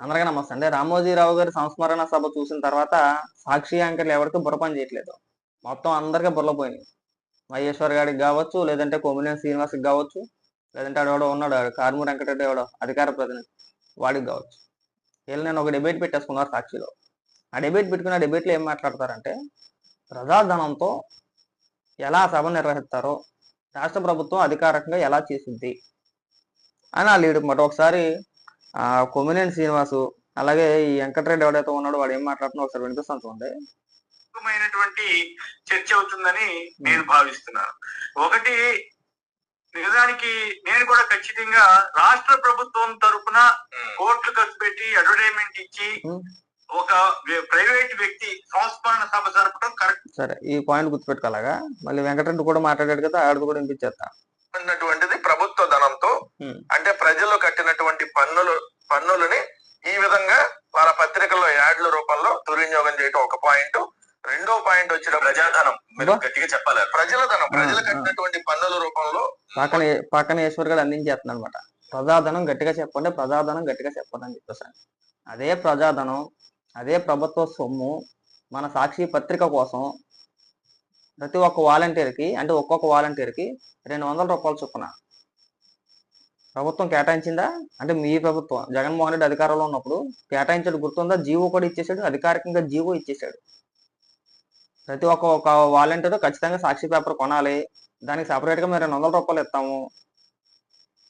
అందరికీ నమస్తే అండి. రామోజీరావు గారి సంస్మరణ సభ చూసిన తర్వాత సాక్షి యాంకర్లు ఎవరికి బుర్ర పని చేయట్లేదు. మొత్తం అందరికీ బుర్రలు పోయినాయి. మహేశ్వర్ గారికి కావచ్చు, లేదంటే కొమ్మినేని శ్రీనివాస్కి కావచ్చు, లేదంటే ఆడెవడో ఉన్నాడు కారుమూరి వెంకటరెడ్డి ఎవడో అధికార ప్రతినిధి వాడికి కావచ్చు. వీళ్ళు నేను ఒక డిబేట్ పెట్టేసుకున్నారు సాక్షిలో. ఆ డిబేట్ పెట్టుకున్న డిబేట్లో ఏం మాట్లాడతారంటే ప్రజాధనంతో ఎలా సభ నిర్వహిస్తారో రాష్ట్ర ప్రభుత్వం అధికారికంగా ఎలా చేసింది అని ఆ లీడు మాట. ఒకసారి కొమ్మినేని శ్రీనివాసు అలాగే ఈ వెంకటరెడ్డి ఎవడైతే ఉన్నాడో వాడు ఏం మాట్లాడుతున్నా ఒకసారి వినిపిస్తాను చూడండి. చర్చ అవుతుందని నేను భావిస్తున్నాను. ఒకటి, నిజానికి నేను కూడా ఖచ్చితంగా రాష్ట్ర ప్రభుత్వం తరఫున కోట్లు ఖర్చు పెట్టి అడ్వర్టైజ్మెంట్ ఇచ్చి ఒక ప్రైవేట్ వ్యక్తి సంస్మరణ సభ జరపడం కరెక్ట్. సరే, ఈ పాయింట్ గుర్తుపెట్టుకోలాగా. మళ్ళీ వెంకటరెడ్డి కూడా మాట్లాడాడు కదా, ఆడు కూడా వినిపించేస్తా. అన్నటువంటిది ప్రభుత్వ ధనంతో, అంటే ప్రజలు కట్టినటువంటి పన్నులని ఈ విధంగా వాళ్ళ పత్రికల్లో యాడ్ల రూపంలో దుర్వినియోగం చేయటం ఒక పాయింట్. రెండో పాయింట్ వచ్చిన ప్రజాధనం, మీరు గట్టిగా చెప్పాలి, ప్రజల ధనం, ప్రజలు కట్టినటువంటి పన్నుల రూపంలో పక్కన ఈశ్వర్ గారు అందించేస్తున్నాడు అనమాట. ప్రజాధనం గట్టిగా చెప్పండి, ప్రజాధనం గట్టిగా చెప్పండి అని చెప్పేసాను. అదే ప్రజాధనం, అదే ప్రభుత్వ సొమ్ము మన సాక్షి పత్రిక కోసం ప్రతి ఒక్క వాలంటీర్కి, అంటే ఒక్కొక్క వాలంటీర్కి 200 రూపాయలు చొప్పున ప్రభుత్వం కేటాయించిందా? అంటే మీ ప్రభుత్వం జగన్మోహన్ రెడ్డి అధికారంలో ఉన్నప్పుడు కేటాయించాడు, గుర్తుందా? జీవో కూడా ఇచ్చేసాడు, అధికారికంగా జీవో ఇచ్చేసాడు. ప్రతి ఒక్క వాలంటీర్ ఖచ్చితంగా సాక్షి పేపర్ కొనాలి, దానికి సపరేట్గా మేము 200 రూపాయలు ఇస్తాము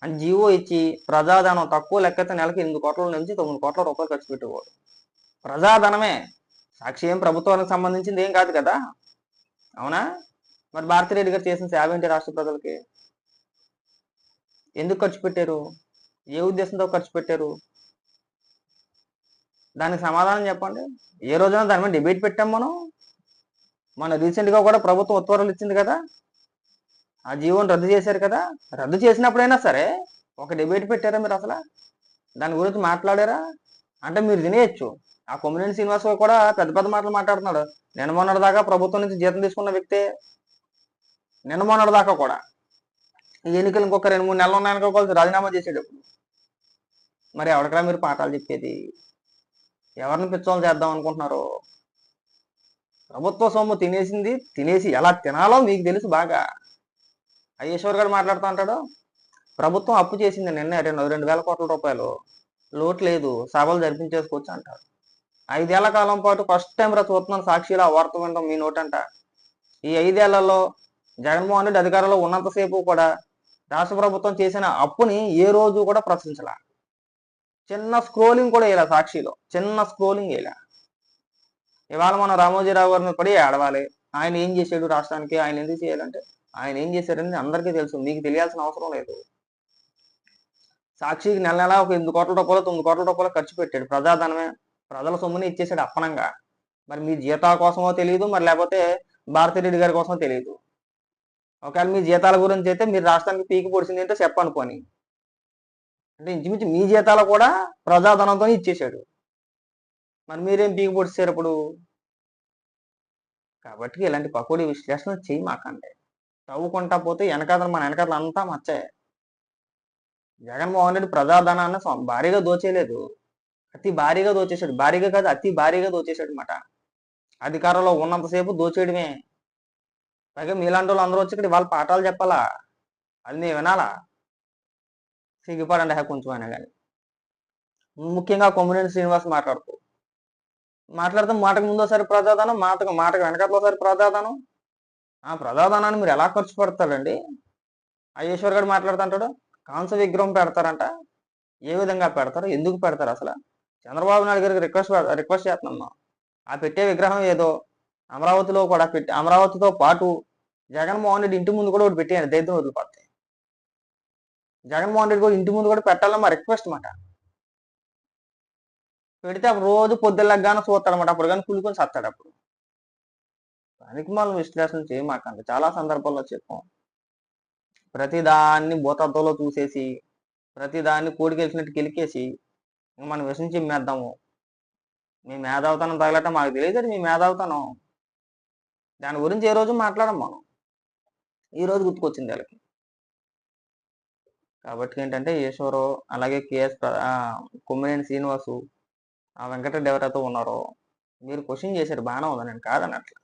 అని జీవో ఇచ్చి ప్రజాధనం తక్కువ లెక్కైతే నెలకి 8 కోట్ల నుంచి 9 కోట్ల రూపాయలు ఖర్చు పెట్టేవాడు. ప్రజాధనమే. సాక్షి ఏం ప్రభుత్వానికి సంబంధించింది ఏం కాదు కదా, అవునా? మరి భారతిరెడ్డి గారు చేసిన సేవ ఏంటి రాష్ట్ర ప్రజలకి? ఎందుకు ఖర్చు పెట్టారు? ఏ ఉద్దేశంతో ఖర్చు పెట్టారు? దానికి సమాధానం చెప్పండి. ఏ రోజైనా దాని మీద డిబేట్ పెట్టాం మనం. మన రీసెంట్గా కూడా ప్రభుత్వం ఉత్తర్వులు ఇచ్చింది కదా, ఆ జీవోని రద్దు చేశారు కదా. రద్దు చేసినప్పుడైనా సరే ఒక డిబేట్ పెట్టారా మీరు? అసలు దాని గురించి మాట్లాడారా? అంటే మీరు తినేయచ్చు. ఆ కొమ్మినేని శ్రీనివాస్ కూడా పెద్ద పెద్ద మాటలు మాట్లాడుతున్నాడు. నిన్న మొన్నటి దాకా ప్రభుత్వం నుంచి జీతం తీసుకున్న వ్యక్తే. నిన్న మొన్నటి దాకా కూడా ఈ ఎన్నికలు ఇంకొక 2-3 నెలలు ఉన్నాయనుకోవాల్సి రాజీనామా చేసేటప్పుడు. మరి ఎవరికైనా మీరు పాఠాలు చెప్పేది? ఎవరిని పిచ్చోళ్ళు చేద్దాం అనుకుంటున్నారు? ప్రభుత్వ సొమ్ము తినేసి ఎలా తినాలో మీకు తెలుసు బాగా. ఈశ్వర్ గారు మాట్లాడుతూ అంటాడు, ప్రభుత్వం అప్పు చేసింది నిన్న 2,000 కోట్ల రూపాయలు, లోటు లేదు, సభలు జరిపించేసుకోవచ్చు అంటారు. 5 ఏళ్ల కాలం పాటు ఫస్ట్ టైం చూస్తున్నాను సాక్షిలో వార్త వినడం మీ నోటంట. ఈ 5 ఏళ్లలో జగన్మోహన్ రెడ్డి అధికారంలో ఉన్నంతసేపు కూడా రాష్ట్ర ప్రభుత్వం చేసిన అప్పుని ఏ రోజు కూడా ప్రశ్నించలా. చిన్న స్క్రోలింగ్ కూడా వేయలే సాక్షిలో, చిన్న స్క్రోలింగ్ వేయలే. ఇవాళ మన రామోజీరావు గారిని పడి ఆడవాలి. ఆయన ఏం చేశాడు రాష్ట్రానికి, ఆయన ఎందుకు చేయాలంటే ఆయన ఏం చేశాడని అందరికీ తెలుసు, మీకు తెలియాల్సిన అవసరం లేదు. సాక్షికి నెల నెల ఒక 8 కోట్ల రూపాయలు 9 కోట్ల రూపాయలు ఖర్చు పెట్టాడు. ప్రజాధనమే, ప్రజల సొమ్ముని ఇచ్చేసాడు అప్పనంగా. మరి మీ జీతాల కోసమో తెలియదు, మరి లేకపోతే భారతిరెడ్డి గారి కోసమో తెలియదు. ఒకవేళ మీ జీతాల గురించి అయితే మీరు రాష్ట్రానికి పీకి పొడిచింది ఏంటో చెప్పనుకోని, అంటే ఇంచుమించు మీ జీతాలు కూడా ప్రజాధనంతో ఇచ్చేసాడు. మరి మీరేం పీకి పొడిచారు ఇప్పుడు? కాబట్టి ఇలాంటి పకోడీ విశ్లేషణ చేయి మాకండి. తవ్వుకుంటా పోతే మన వెనకాతలు అంతా మచ్చే. జగన్మోహన్ రెడ్డి ప్రజాధనాన్ని భారీగా దోచేయలేదు, అతి భారీగా దోచేశాడు. భారీగా కాదు, అతి భారీగా దోచేశాడు అనమాట. అధికారంలో ఉన్నంతసేపు దోచేయడమే. పైగా మీలాంటి వాళ్ళు అందరూ వచ్చి ఇక్కడ వాళ్ళ పాఠాలు చెప్పాలా, అది నేను వినాలా? సిగ్గుపడండి కొంచెం అయినా కానీ. ముఖ్యంగా కొమ్మినేని శ్రీనివాస్ మాట్లాడితే మాటకు ముందోసారి ప్రజాధనం, మాటకు వెనకాతలోసారి ప్రజాధనం. ఆ ప్రజాధనాన్ని మీరు ఎలా ఖర్చు పెడతారండి? ఈశ్వర్ గారు మాట్లాడుతుంటాడు, కాంస్య విగ్రహం పెడతారంట. ఏ విధంగా పెడతారు, ఎందుకు పెడతారు? అసలు చంద్రబాబు నాయుడు గారికి రిక్వెస్ట్ చేస్తున్నాం. ఆ పెట్టే విగ్రహం ఏదో అమరావతిలో కూడా పెట్టి, అమరావతితో పాటు జగన్మోహన్ రెడ్డి ఇంటి ముందు కూడా ఒకటి పెట్టేయండి, దైత్యం వదిలిపోతాయి. జగన్మోహన్ రెడ్డి కూడా ఇంటి ముందు కూడా పెట్టాలని మా రిక్వెస్ట్ మాట. పెడితే అప్పుడు రోజు పొద్దుల్లగానే చూస్తాడనమాట, అప్పుడు కానీ కుళ్ళుకొని సత్తాడు. అప్పుడు దానికి మనం విశ్లేషణ చేయమాకండి. చాలా సందర్భాల్లో చెప్పాం, ప్రతిదాన్ని భూతత్వంలో చూసేసి ప్రతిదాన్ని కోడికెలిసినట్టు కెలికేసి మనం విషయం చిమ్మేద్దాము. మీ మేధావుతనం తగలట మాకు తెలియదు, మీ మేధావుతనం. దాని గురించి ఏ రోజు మాట్లాడం మనం. ఈ రోజు గుర్తుకొచ్చింది వాళ్ళకి. కాబట్టి ఏంటంటే ఈశ్వరు అలాగే కొమ్మినేని శ్రీనివాసు ఆ వెంకటరెడ్డి ఎవరైతే ఉన్నారో మీరు క్వశ్చన్ చేశారు, బాగానే ఉంది, నేను కాదనట్లా.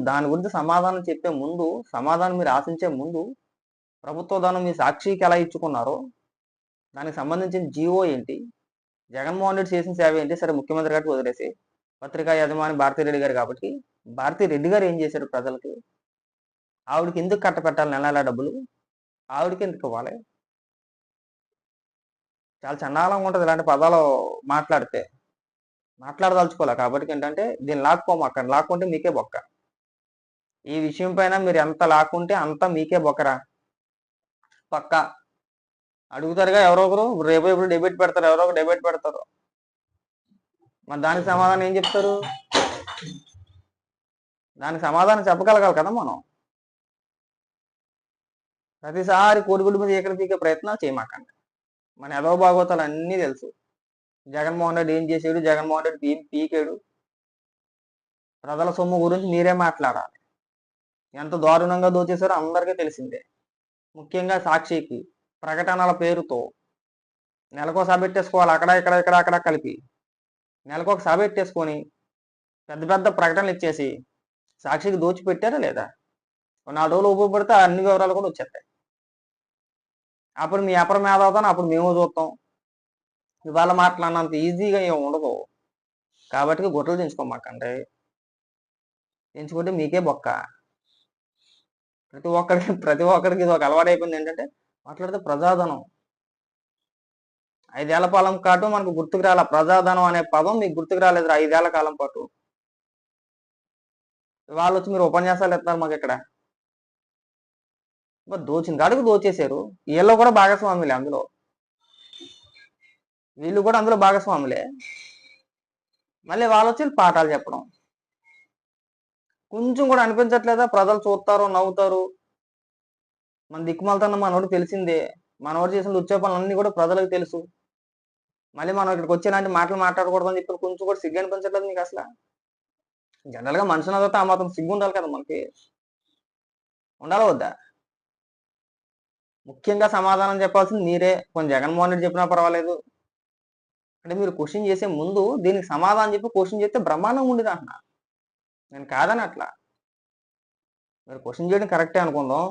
దాని గురించి సమాధానం చెప్పే ముందు, సమాధానం మీరు ఆశించే ముందు, ప్రభుత్వ ధనం మీ సాక్షికి ఎలా ఇచ్చుకున్నారో దానికి సంబంధించిన జీవో ఏంటి, జగన్మోహన్ రెడ్డి చేసిన సేవ ఏంటి, సరే ముఖ్యమంత్రి గారికి వదిలేసి పత్రికా యజమాని భారతిరెడ్డి గారు కాబట్టి భారతిరెడ్డి గారు ఏం చేశారు ప్రజలకి, ఆవిడకి ఎందుకు కట్టపెట్టాలి నెల నెల డబ్బులు, ఆవిడకి ఎందుకు ఇవ్వాలి? చాలా చండాలంగా ఉంటుంది ఇలాంటి పదాలు మాట్లాడితే. మాట్లాడదలుచుకోలే కాబట్టి ఏంటంటే దీన్ని అక్కడ లాక్కుంటే మీకే బొక్క. ఈ విషయం పైన మీరు ఎంత లాక్కుంటే అంత మీకే బొక్కరా. పక్క అడుగుతారుగా ఎవరో ఒకరు, రేపు ఇప్పుడు డెబిట్ పెడతారు, ఎవరో ఒకరు డెబిట్ పెడతారు. మరి దానికి సమాధానం ఏం చెప్తారు? దానికి సమాధానం చెప్పగలగాలి కదా మనం. ప్రతిసారి కోడిగుడ్డు మీద ఎక్కడ పీకే ప్రయత్నాలు చేయమాకండి. మన ఎదవ భాగవతాలు అన్నీ తెలుసు. జగన్మోహన్ రెడ్డి ఏం చేసాడు, జగన్మోహన్ రెడ్డి ఏం పీకాడు, ప్రజల సొమ్ము గురించి మీరే మాట్లాడాలి. ఎంత దారుణంగా దోచేశారో అందరికీ తెలిసిందే. ముఖ్యంగా సాక్షికి ప్రకటనల పేరుతో నెలకో సభ పెట్టేసుకోవాలి, అక్కడ కలిపి నెలకొక సభ పెట్టేసుకొని పెద్ద పెద్ద ప్రకటనలు ఇచ్చేసి సాక్షికి దోచిపెట్టారా లేదా? 4 రోజులు ఉపయోగపడితే అన్ని వివరాలు కూడా వచ్చేస్తాయి. అప్పుడు మీ అపర మేధావుతాను, అప్పుడు మేము చూస్తాం. ఇవాళ మాట్లాడినంత ఈజీగా ఏమి ఉండదు. కాబట్టి గుట్టలు దించుకోమాకండి. దించుకుంటే మీకే బొక్క. ప్రతి ఒక్కరికి ఇది ఒక అలవాటు అయిపోయింది. ఏంటంటే మాట్లాడితే ప్రజాధనం, 5 ఏళ్ల పాలన పాటు మనకు గుర్తుకు రాల. ప్రజాధనం అనే పదం మీకు గుర్తుకు రాలేదు 5 ఏళ్ల కాలం పాటు. వాళ్ళు వచ్చి మీరు ఉపన్యాసాలు ఇస్తున్నారు మాకు ఇక్కడ. దోచిన కాడికి దోచేశారు. వీళ్ళు కూడా భాగస్వాములే అందులో, వీళ్ళు కూడా అందులో భాగస్వాములే. మళ్ళీ వాళ్ళు వచ్చి పాఠాలు చెప్పడం కొంచెం కూడా అనిపించట్లేదా? ప్రజలు చూస్తారు, నవ్వుతారు. మన దిక్కుమాలతన్న మనోడు తెలిసిందే. మనోడు చేసిన లుచ్చే పనులన్నీ కూడా ప్రజలకు తెలుసు. మళ్ళీ మనం ఇక్కడికి వచ్చి ఇలాంటి మాటలు మాట్లాడకూడదని చెప్పి కొంచెం కూడా సిగ్గు అనిపించట్లేదు మీకు అసలు? జనరల్గా మనిషిని అదొక ఆ మాత్రం సిగ్గు ఉండాలి కదా మనకి. ఉండాలి వద్దా? ముఖ్యంగా సమాధానం చెప్పాల్సింది మీరే. కొంచెం జగన్మోహన్ రెడ్డి చెప్పినా పర్వాలేదు. అంటే మీరు క్వశ్చన్ చేసే ముందు దీనికి సమాధానం చెప్పి క్వశ్చన్ చేస్తే బ్రహ్మాండంగా ఉండేది అంటున్నా. నేను కాదని అట్లా. మీరు క్వశ్చన్ చేయడం కరెక్టే అనుకుందాం,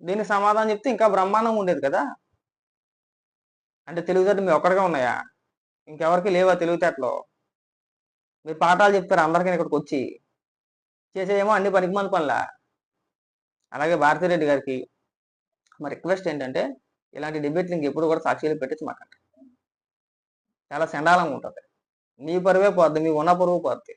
దీనికి సమాధానం చెప్తే ఇంకా బ్రహ్మాండంగా ఉండేది కదా. అంటే తెలివితేటలు మీ ఒక్కడిగా ఉన్నాయా? ఇంకెవరికి లేవా తెలివితేటలు? మీరు పాఠాలు చెప్తారు అందరికీ ఇక్కడికి వచ్చి, చేసేదేమో అన్ని పనికిమాలిన పనులా. అలాగే భారతిరెడ్డి గారికి మా రిక్వెస్ట్ ఏంటంటే ఇలాంటి డిబేట్లు ఇంకెప్పుడు కూడా సాక్షిలో పెట్టచ్చు మాకంటే. చాలా చండాలంగా ఉంటుంది. మీ పరువే పోద్ది, మీ ఉన్న పరువు పోద్ది.